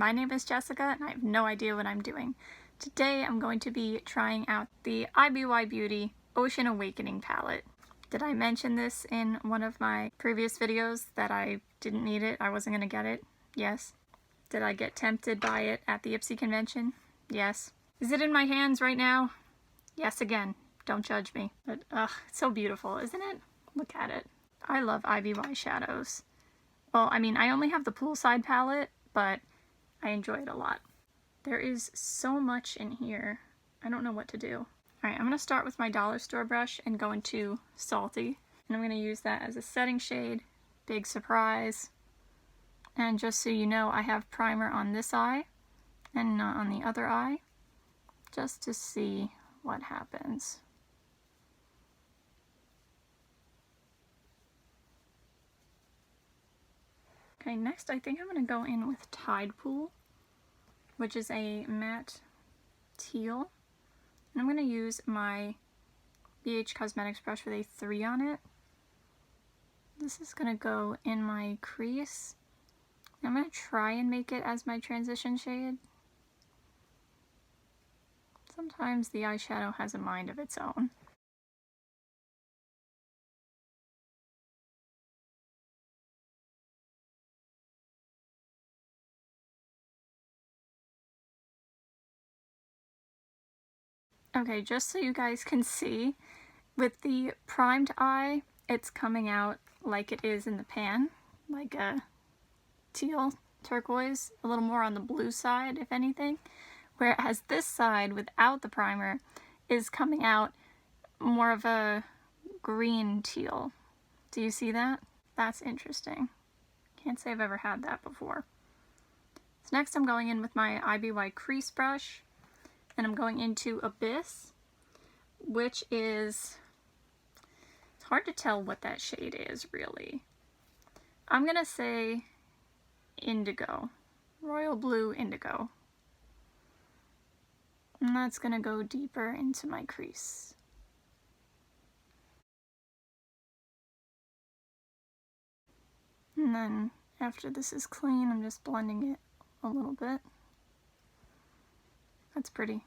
My name is Jessica and I have no idea what I'm doing. Today I'm going to be trying out the IBY Beauty Ocean Awakening palette. Did I mention this in one of my previous videos that I didn't need it, I wasn't going to get it? Yes. Did I get tempted by it at the IPSY convention? Yes. Is it in my hands right now? Yes again. Don't judge me. But it's so beautiful, isn't it? Look at it. I love IBY shadows. Well, I mean, I only have the poolside palette, but I enjoy it a lot. There is so much in here. I don't know what to do. Alright, I'm going to start with my dollar store brush and go into Salty. And I'm going to use that as a setting shade. Big surprise. And just so you know, I have primer on this eye and not on the other eye, just to see what happens. Okay, next I think I'm going to go in with Tide Pool, which is a matte teal. And I'm going to use my BH Cosmetics brush with a 3 on it. This is going to go in my crease. I'm going to try and make it as my transition shade. Sometimes the eyeshadow has a mind of its own. Okay, just so you guys can see, with the primed eye, it's coming out like it is in the pan, like a teal, turquoise, a little more on the blue side, if anything. Whereas this side, without the primer, is coming out more of a green teal. Do you see that? That's interesting. Can't say I've ever had that before. So next I'm going in with my IBY crease brush, and I'm going into Abyss, which is, it's hard to tell what that shade is, really. I'm gonna say Indigo, Royal Blue Indigo. And that's gonna go deeper into my crease. And then after this is clean, I'm just blending it a little bit. That's pretty.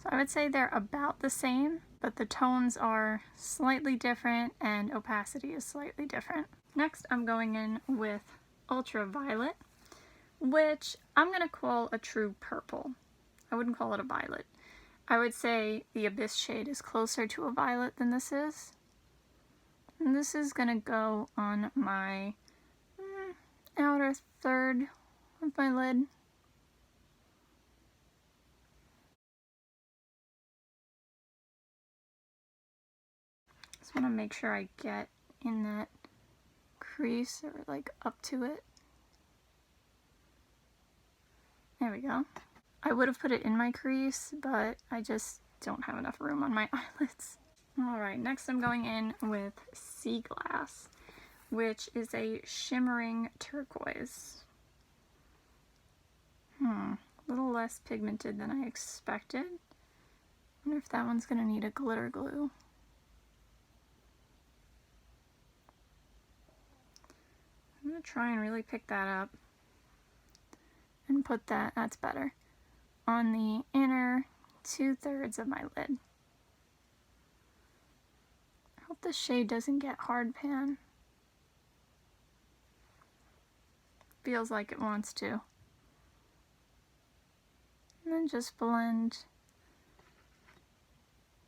So I would say they're about the same, but the tones are slightly different and opacity is slightly different. Next, I'm going in with Ultraviolet, which I'm gonna call a true purple. I wouldn't call it a violet. I would say the Abyss shade is closer to a violet than this is. And this is gonna go on my outer third of my lid. Just want to make sure I get in that crease or like up to it. There we go. I would have put it in my crease, but I just don't have enough room on my eyelids. Alright, next I'm going in with Sea Glass, which is a shimmering turquoise. A little less pigmented than I expected. I wonder if that one's going to need a glitter glue. I'm going to try and really pick that up and put that, that's better, on the inner 2/3 of my lid. I hope the shade doesn't get hard pan. Feels like it wants to. And then just blend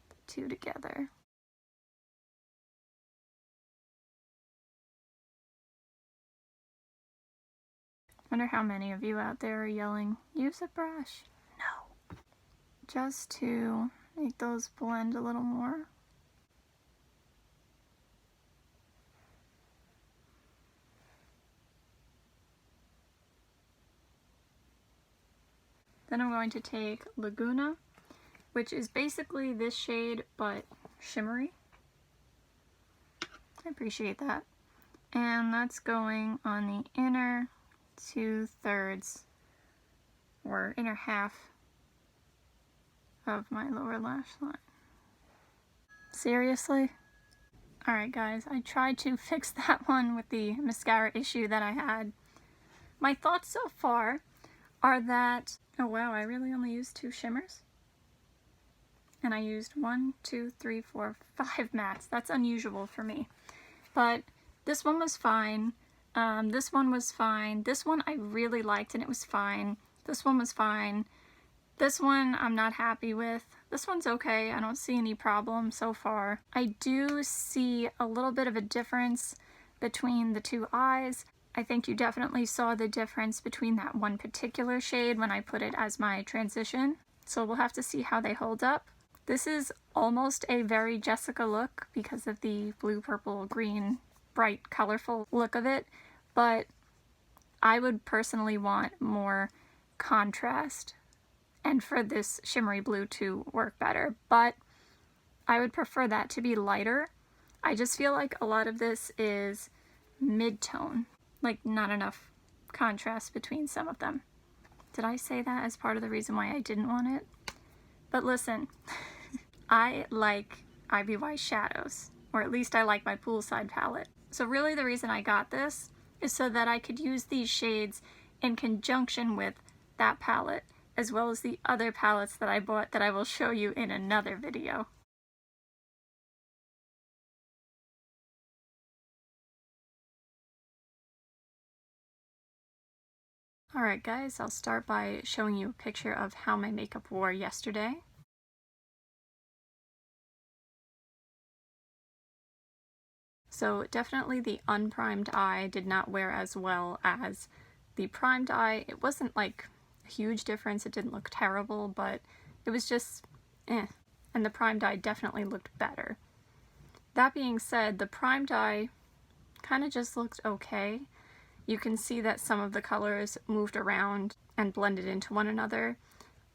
the two together. Wonder how many of you out there are yelling, use a brush. No. Just to make those blend a little more. Then I'm going to take Laguna, which is basically this shade but shimmery. I appreciate that. And that's going on the inner 2/3 or inner half of my lower lash line. Seriously? Alright guys, I tried to fix that one with the mascara issue that I had. My thoughts so far are that, oh wow, I really only used 2 shimmers. And I used 1, 2, 3, 4, 5 mattes. That's unusual for me. But this one was fine. This one was fine. This one I really liked and it was fine. This one was fine. This one I'm not happy with. This one's okay. I don't see any problem so far. I do see a little bit of a difference between the 2 eyes. I think you definitely saw the difference between that one particular shade when I put it as my transition. So we'll have to see how they hold up. This is almost a very Jessica look because of the blue, purple, green, bright, colorful look of it, but I would personally want more contrast and for this shimmery blue to work better, but I would prefer that to be lighter. I just feel like a lot of this is mid-tone, like not enough contrast between some of them. Did I say that as part of the reason why I didn't want it? But listen, I like IBY shadows, or at least I like my poolside palette. So really the reason I got this is so that I could use these shades in conjunction with that palette, as well as the other palettes that I bought that I will show you in another video. Alright guys, I'll start by showing you a picture of how my makeup wore yesterday. So definitely the unprimed eye did not wear as well as the primed eye. It wasn't like a huge difference, it didn't look terrible, but it was just eh. And the primed eye definitely looked better. That being said, the primed eye kind of just looked okay. You can see that some of the colors moved around and blended into one another,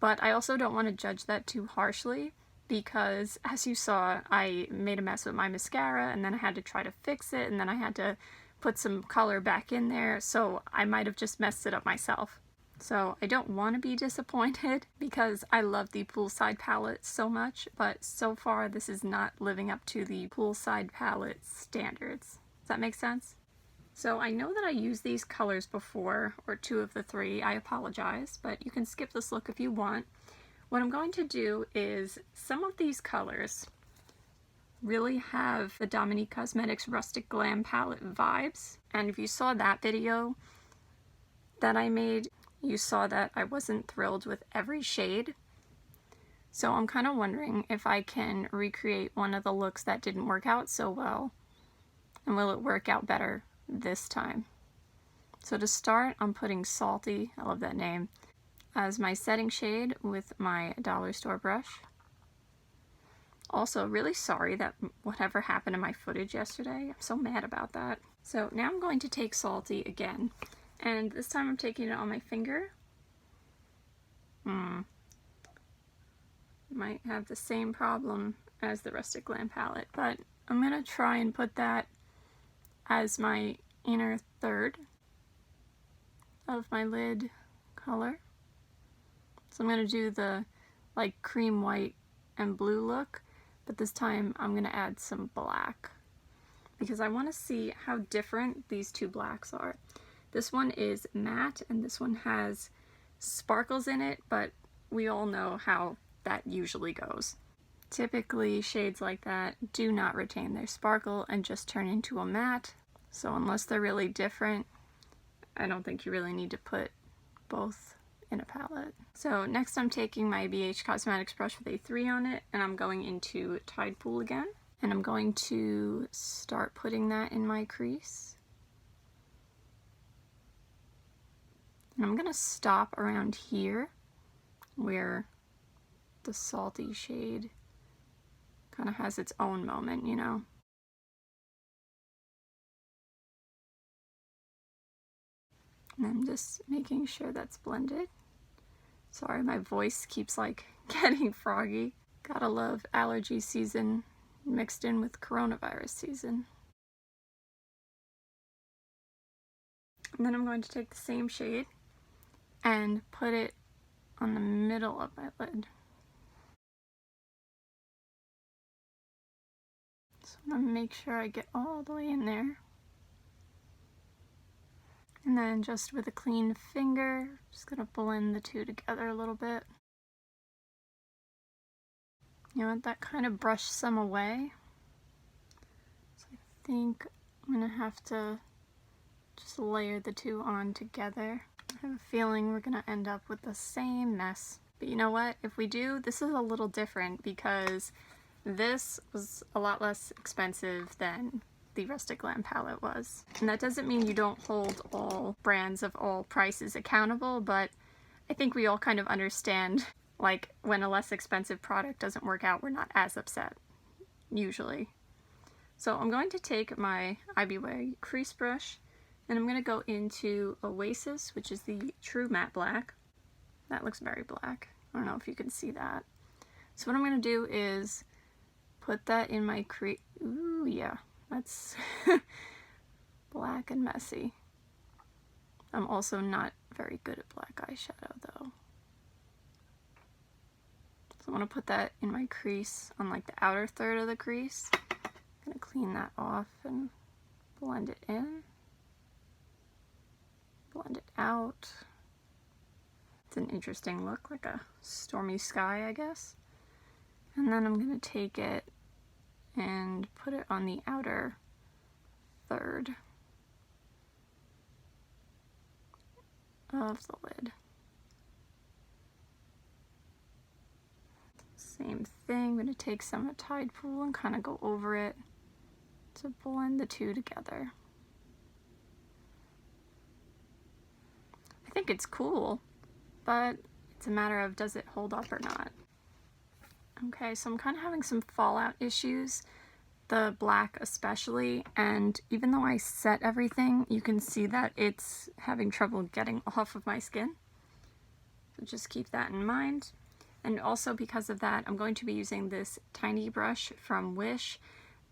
but I also don't want to judge that too harshly because, as you saw, I made a mess with my mascara and then I had to try to fix it and then I had to put some color back in there, so I might have just messed it up myself. So I don't want to be disappointed because I love the poolside palette so much, but so far this is not living up to the poolside palette standards. Does that make sense? So I know that I used these colors before, or 2 of the 3, I apologize, but you can skip this look if you want. What I'm going to do is, some of these colors really have the Dominique Cosmetics Rustic Glam palette vibes, and if you saw that video that I made, you saw that I wasn't thrilled with every shade. So I'm kind of wondering if I can recreate one of the looks that didn't work out so well, and will it work out better this time. So to start, I'm putting Salty, I love that name, as my setting shade with my dollar store brush. Also, really sorry that whatever happened to my footage yesterday. I'm so mad about that. So now I'm going to take Salty again, and this time I'm taking it on my finger. Might have the same problem as the Rustic Glam palette, but I'm gonna try and put that as my inner third of my lid color. So I'm going to do the like cream white and blue look, but this time I'm going to add some black because I want to see how different these 2 blacks are. This one is matte and this one has sparkles in it, but we all know how that usually goes. Typically shades like that do not retain their sparkle and just turn into a matte. So unless they're really different, I don't think you really need to put both in a palette. So next I'm taking my BH Cosmetics brush with A3 on it, and I'm going into Tide Pool again. And I'm going to start putting that in my crease. And I'm going to stop around here where the Salty shade kind of has its own moment, you know? And I'm just making sure that's blended. Sorry, my voice keeps like getting froggy. Gotta love allergy season mixed in with coronavirus season. And then I'm going to take the same shade and put it on the middle of my lid. So I'm gonna make sure I get all the way in there. And then just with a clean finger, just gonna blend the two together a little bit. You know what, that kind of brushed some away. So I think I'm gonna have to just layer the two on together. I have a feeling we're gonna end up with the same mess. But you know what, if we do, this is a little different because this was a lot less expensive than the Rustic Glam palette was. And that doesn't mean you don't hold all brands of all prices accountable, but I think we all kind of understand, like, when a less expensive product doesn't work out, we're not as upset, usually. So I'm going to take my IBY crease brush, and I'm going to go into Oasis, which is the True Matte Black. That looks very black. I don't know if you can see that. So what I'm going to do is put that in my crease. Ooh, yeah. That's black and messy. I'm also not very good at black eyeshadow though. So I want to put that in my crease on like the outer third of the crease. I'm going to clean that off and blend it in. Blend it out. It's an interesting look, like a stormy sky, I guess. And then I'm going to take it and put it on the outer third of the lid. Same thing, I'm going to take some of Tide Pool and kind of go over it to blend the two together. I think it's cool, but it's a matter of does it hold up or not. Okay, so I'm kind of having some fallout issues, the black especially, and even though I set everything, you can see that it's having trouble getting off of my skin. So just keep that in mind. And also because of that, I'm going to be using this tiny brush from Wish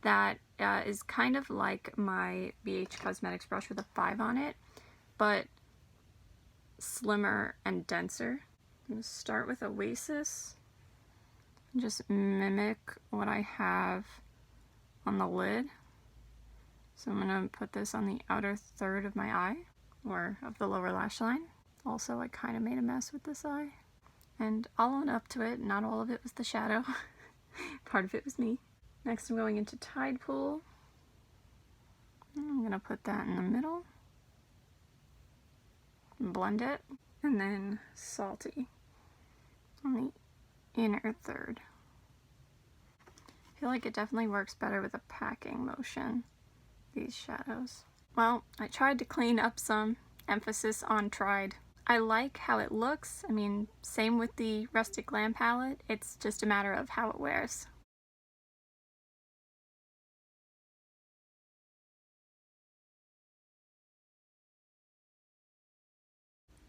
that is kind of like my BH Cosmetics brush with a 5 on it, but slimmer and denser. I'm going to start with Oasis. Just mimic what I have on the lid. So I'm going to put this on the outer third of my eye, or of the lower lash line. Also, I kind of made a mess with this eye. And I'll own up to it, not all of it was the shadow. Part of it was me. Next I'm going into Tide Pool. I'm going to put that in the middle. Blend it. And then Salty on the inner third. I feel like it definitely works better with a packing motion, these shadows. Well, I tried to clean up some, emphasis on tried. I like how it looks. I mean, same with the Rustic Glam palette. It's just a matter of how it wears.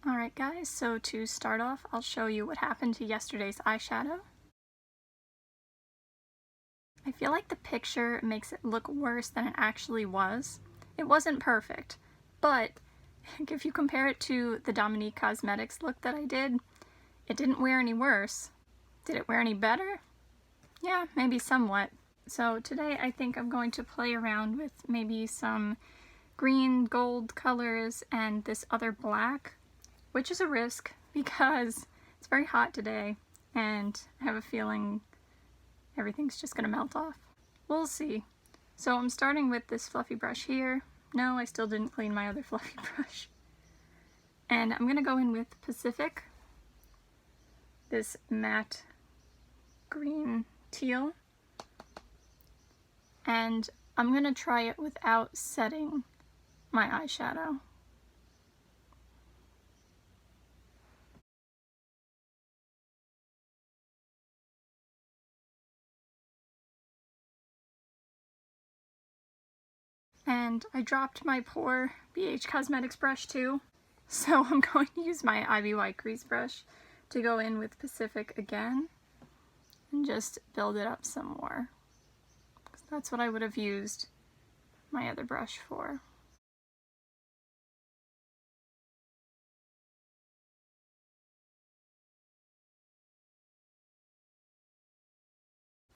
Alright guys, so to start off, I'll show you what happened to yesterday's eyeshadow. I feel like the picture makes it look worse than it actually was. It wasn't perfect, but if you compare it to the Dominique Cosmetics look that I did, it didn't wear any worse. Did it wear any better? Yeah, maybe somewhat. So today I think I'm going to play around with maybe some green, gold colors and this other black, which is a risk because it's very hot today and I have a feeling everything's just gonna melt off. We'll see. So I'm starting with this fluffy brush here. No, I still didn't clean my other fluffy brush. And I'm gonna go in with Pacific, this matte green teal. And I'm gonna try it without setting my eyeshadow. And I dropped my poor BH Cosmetics brush too, so I'm going to use my IBY crease brush to go in with Pacific again and just build it up some more. That's what I would have used my other brush for.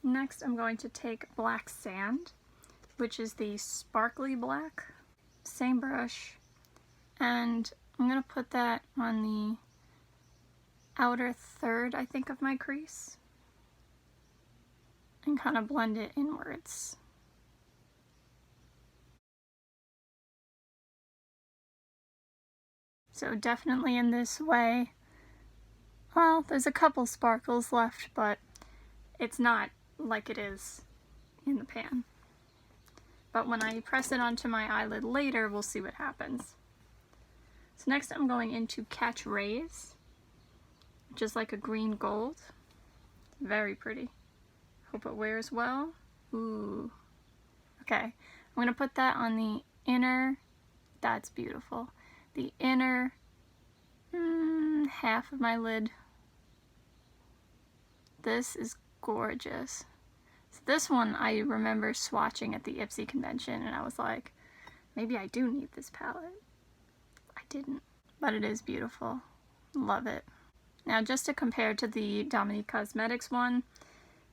Next I'm going to take Black Sand, which is the sparkly black. Same brush, And I'm going to put that on the outer third, I think, of my crease and kind of blend it inwards. So definitely in this way. Well, there's a couple sparkles left, but it's not like it is in the pan. But when I press it onto my eyelid later, we'll see what happens. So next I'm going into Catch Rays, which is like a green gold. Very pretty. Hope it wears well. Ooh. Okay, I'm going to put that on the inner, that's beautiful, the inner half of my lid. This is gorgeous. So this one I remember swatching at the Ipsy convention and I was like, maybe I do need this palette. I didn't, but it is beautiful. Love it. Now just to compare to the Dominique Cosmetics one,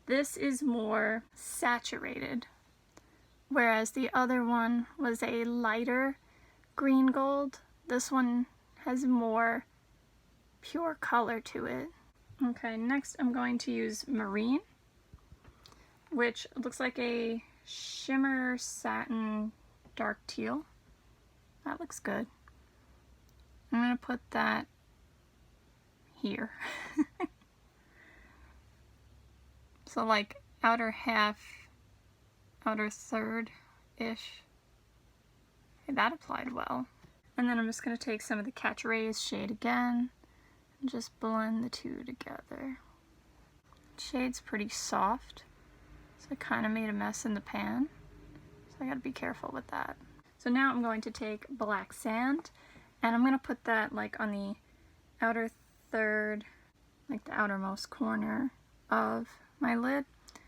this is more saturated, whereas the other one was a lighter green gold. This one has more pure color to it. Okay, next I'm going to use Marine, which looks like a shimmer satin dark teal. That looks good. I'm going to put that here. So like outer half, outer third-ish. Okay, that applied well. And then I'm just going to take some of the Catch Rays shade again and just blend the two together. Shade's pretty soft, so I kind of made a mess in the pan, so I gotta be careful with that. So now I'm going to take Black Sand, and I'm going to put that like on the outer third, like the outermost corner of my lid.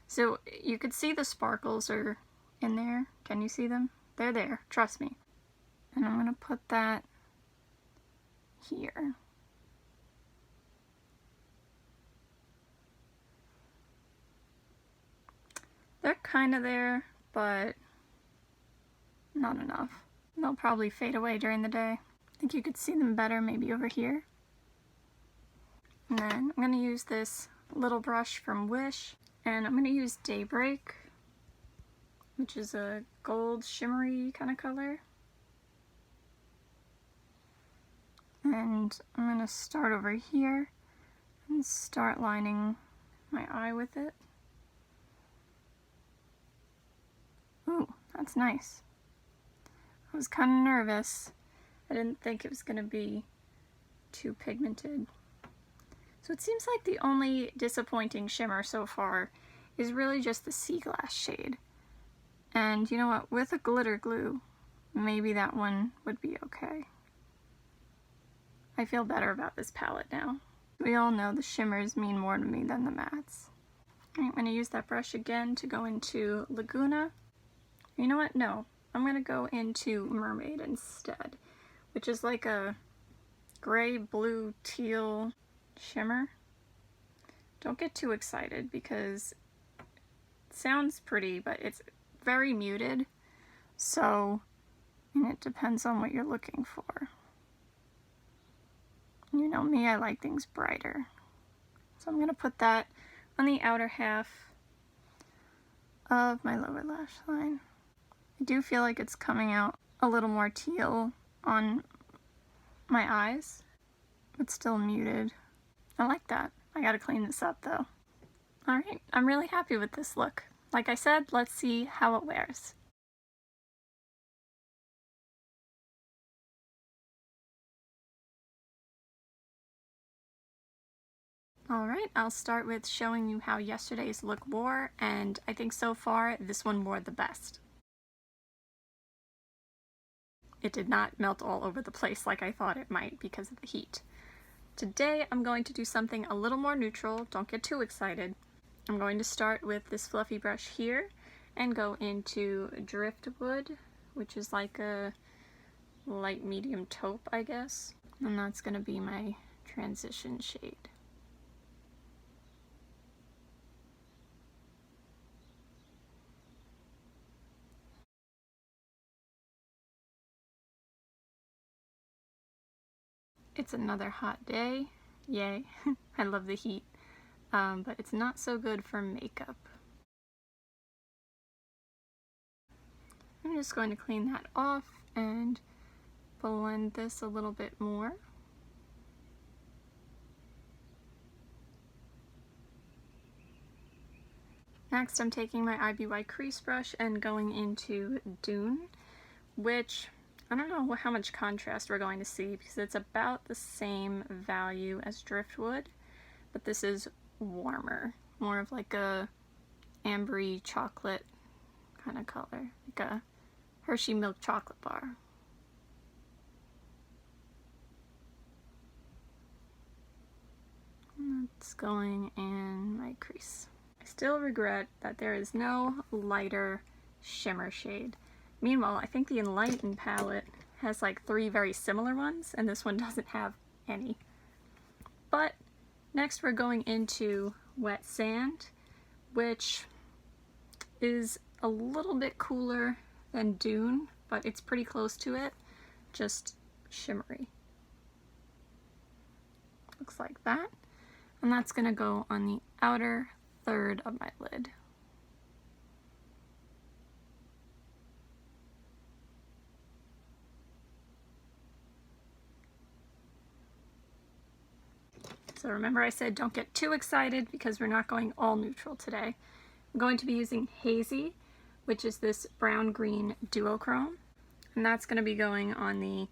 So you could see the sparkles are in there. Can you see them? They're there, trust me. And I'm going to put that here. They're kind of there, but not enough. They'll probably fade away during the day. I think you could see them better maybe over here. And then I'm going to use this little brush from Wish, and I'm going to use Daybreak, which is a gold shimmery kind of color. And I'm going to start over here and start lining my eye with it. Ooh, that's nice. I was kind of nervous. I didn't think it was going to be too pigmented. So it seems like the only disappointing shimmer so far is really just the Sea Glass shade. And you know what, with a glitter glue, maybe that one would be okay. I feel better about this palette now. We all know the shimmers mean more to me than the mattes. I'm going to use that brush again to go into Laguna. You know what? No. I'm going to go into Mermaid instead, which is like a gray, blue, teal shimmer. Don't get too excited because it sounds pretty, but it's very muted. So, and it depends on what you're looking for. You know me, I like things brighter. So I'm going to put that on the outer half of my lower lash line. I do feel like it's coming out a little more teal on my eyes, but still muted. I like that. I gotta clean this up though. Alright, I'm really happy with this look. Like I said, let's see how it wears. Alright, I'll start with showing you how yesterday's look wore, and I think so far this one wore the best. It did not melt all over the place like I thought it might because of the heat. Today I'm going to do something a little more neutral. Don't get too excited. I'm going to start with this fluffy brush here and go into Driftwood, which is like a light medium taupe, I guess. And that's going to be my transition shade. It's another hot day. Yay. I love the heat. But it's not so good for makeup. I'm just going to clean that off and blend this a little bit more. Next, I'm taking my IBY crease brush and going into Dune, which I don't know how much contrast we're going to see because it's about the same value as Driftwood, but this is warmer, more of like a ambery chocolate kind of color, like a Hershey milk chocolate bar. And that's going in my crease. I still regret that there is no lighter shimmer shade. Meanwhile, I think the Enlightened palette has like 3 very similar ones, and this one doesn't have any. But next we're going into Wet Sand, which is a little bit cooler than Dune, but it's pretty close to it, just shimmery. Looks like that. And that's gonna go on the outer third of my lid. So remember I said don't get too excited because we're not going all neutral today. I'm going to be using Hazy, which is this brown-green duochrome, and that's going to be going on the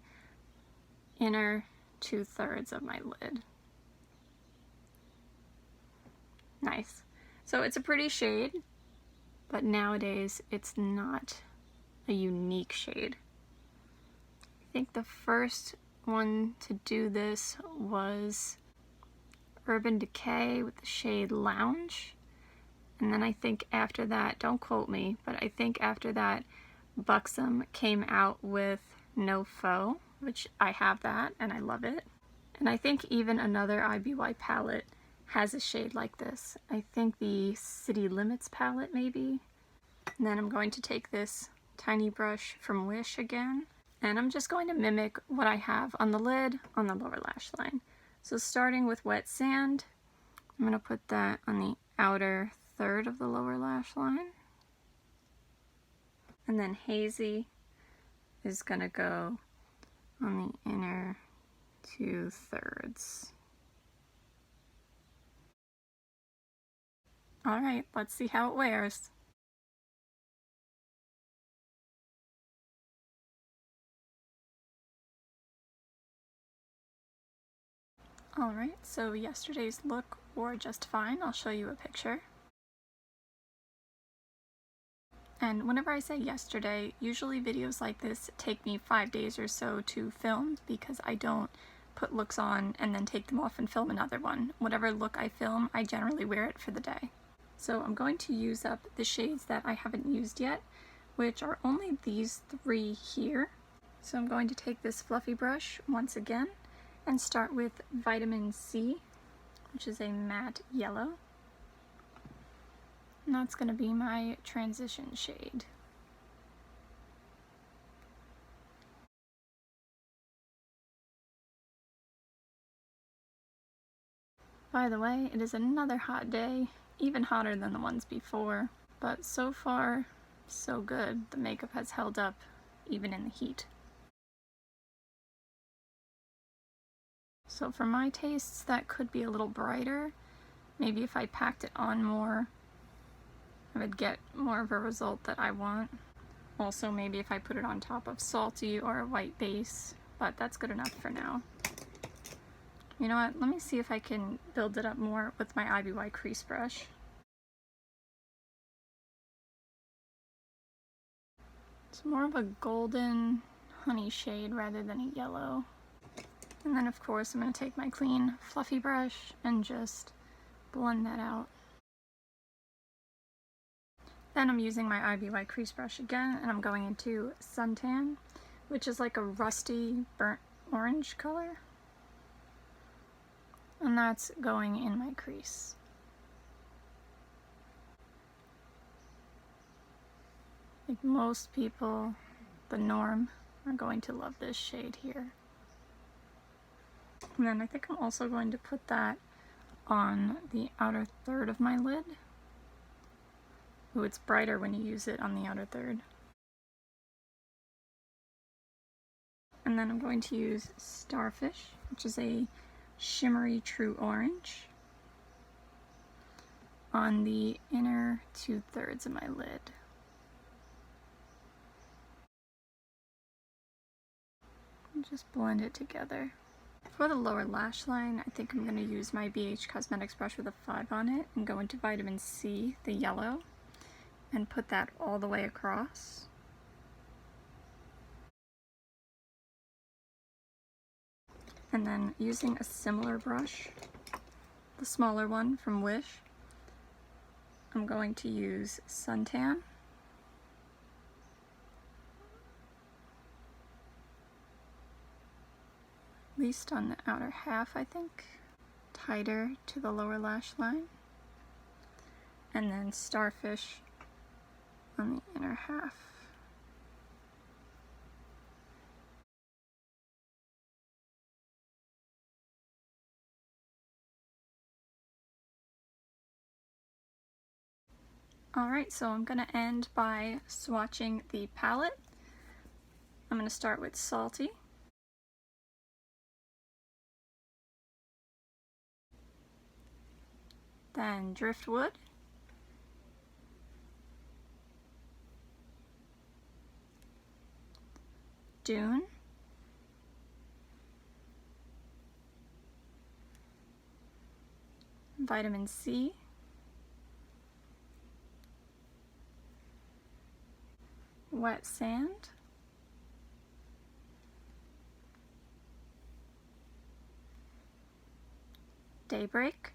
inner 2/3 of my lid. Nice. So it's a pretty shade, but nowadays it's not a unique shade. I think the first one to do this was Urban Decay with the shade Lounge. And then I think after that, don't quote me, but I think after that Buxom came out with No Faux, which I have that and I love it. And I think even another IBY palette has a shade like this. I think the City Limits palette maybe. And then I'm going to take this tiny brush from Wish again, and I'm just going to mimic what I have on the lid on the lower lash line. So starting with Wet Sand, I'm going to put that on the outer third of the lower lash line. And then Hazy is going to go on the inner 2/3. Alright, let's see how it wears. Alright, so yesterday's look wore just fine. I'll show you a picture. And whenever I say yesterday, usually videos like this take me 5 days or so to film because I don't put looks on and then take them off and film another one. Whatever look I film, I generally wear it for the day. So I'm going to use up the shades that I haven't used yet, which are only these 3 here. So I'm going to take this fluffy brush once again and start with Vitamin C, which is a matte yellow. And that's going to be my transition shade. By the way, it is another hot day, even hotter than the ones before, but so far, so good. The makeup has held up even in the heat. So for my tastes, that could be a little brighter. Maybe if I packed it on more, I would get more of a result that I want. Also, maybe if I put it on top of salty or a white base, but that's good enough for now. You know what, let me see if I can build it up more with my IBY crease brush. It's more of a golden honey shade rather than a yellow. And then of course I'm going to take my clean fluffy brush and just blend that out. Then I'm using my IBY crease brush again, and I'm going into Suntan, which is like a rusty burnt orange color. And that's going in my crease. Like most people, the norm, are going to love this shade here. And then I think I'm also going to put that on the outer third of my lid. Ooh, it's brighter when you use it on the outer third. And then I'm going to use Starfish, which is a shimmery true orange, on the inner 2/3 of my lid. And just blend it together. For the lower lash line, I think I'm going to use my BH Cosmetics brush with a 5 on it and go into Vitamin C, the yellow, and put that all the way across. And then using a similar brush, the smaller one from Wish, I'm going to use Suntan. At least on the outer half, I think. Tighter to the lower lash line. And then Starfish on the inner half. Alright, so I'm going to end by swatching the palette. I'm going to start with Salty. Then Driftwood. Dune. Vitamin C. Wet Sand. Daybreak.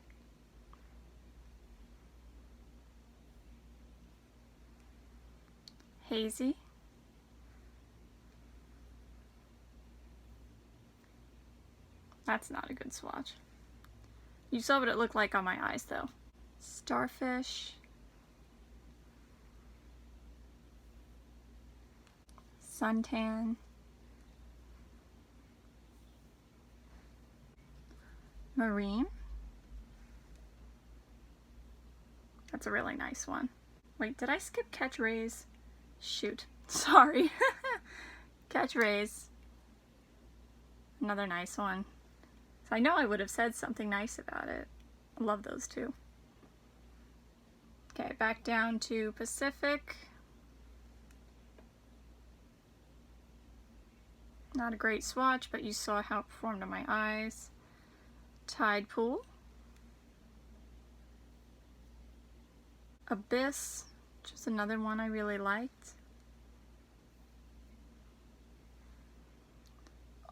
Hazy. That's not a good swatch. You saw what it looked like on my eyes though. Starfish. Suntan. Marine. That's a really nice one. Wait, did I skip Catch Rays? Shoot. Sorry. Catch Rays. Another nice one. So I know I would have said something nice about it. I love those two. Okay, back down to Pacific. Not a great swatch, but you saw how it performed on my eyes. Tide Pool. Abyss, which is another one I really liked.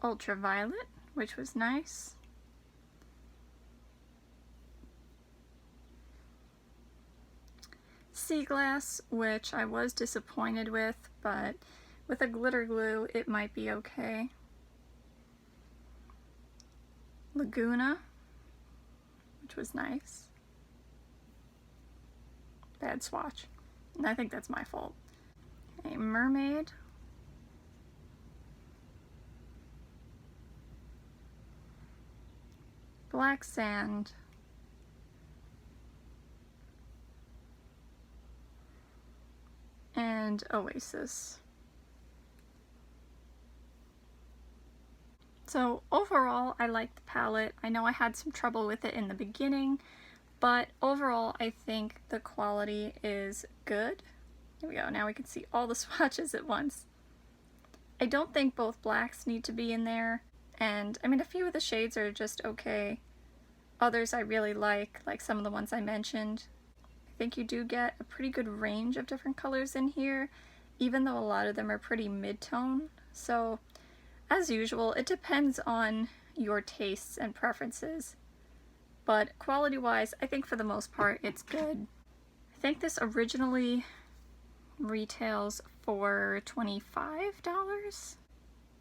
Ultraviolet, which was nice. Sea Glass, which I was disappointed with, but with a glitter glue it might be okay. Laguna, which was nice. Bad swatch. And I think that's my fault. A Mermaid. Black Sand. And Oasis. So overall, I like the palette. I know I had some trouble with it in the beginning, but overall I think the quality is good. Here we go, now we can see all the swatches at once. I don't think both blacks need to be in there, and I mean a few of the shades are just okay. Others I really like some of the ones I mentioned. I think you do get a pretty good range of different colors in here, even though a lot of them are pretty mid-tone. So as usual, it depends on your tastes and preferences. But quality-wise, I think for the most part, it's good. I think this originally retails for $25,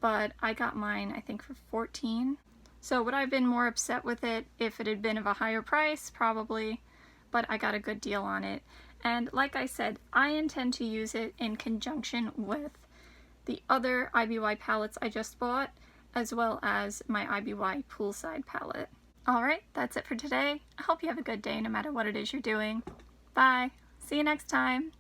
but I got mine, I think, for $14. So would I have been more upset with it if it had been of a higher price? Probably, but I got a good deal on it. And like I said, I intend to use it in conjunction with the other IBY palettes I just bought, as well as my IBY Poolside palette. Alright, that's it for today. I hope you have a good day no matter what it is you're doing. Bye! See you next time!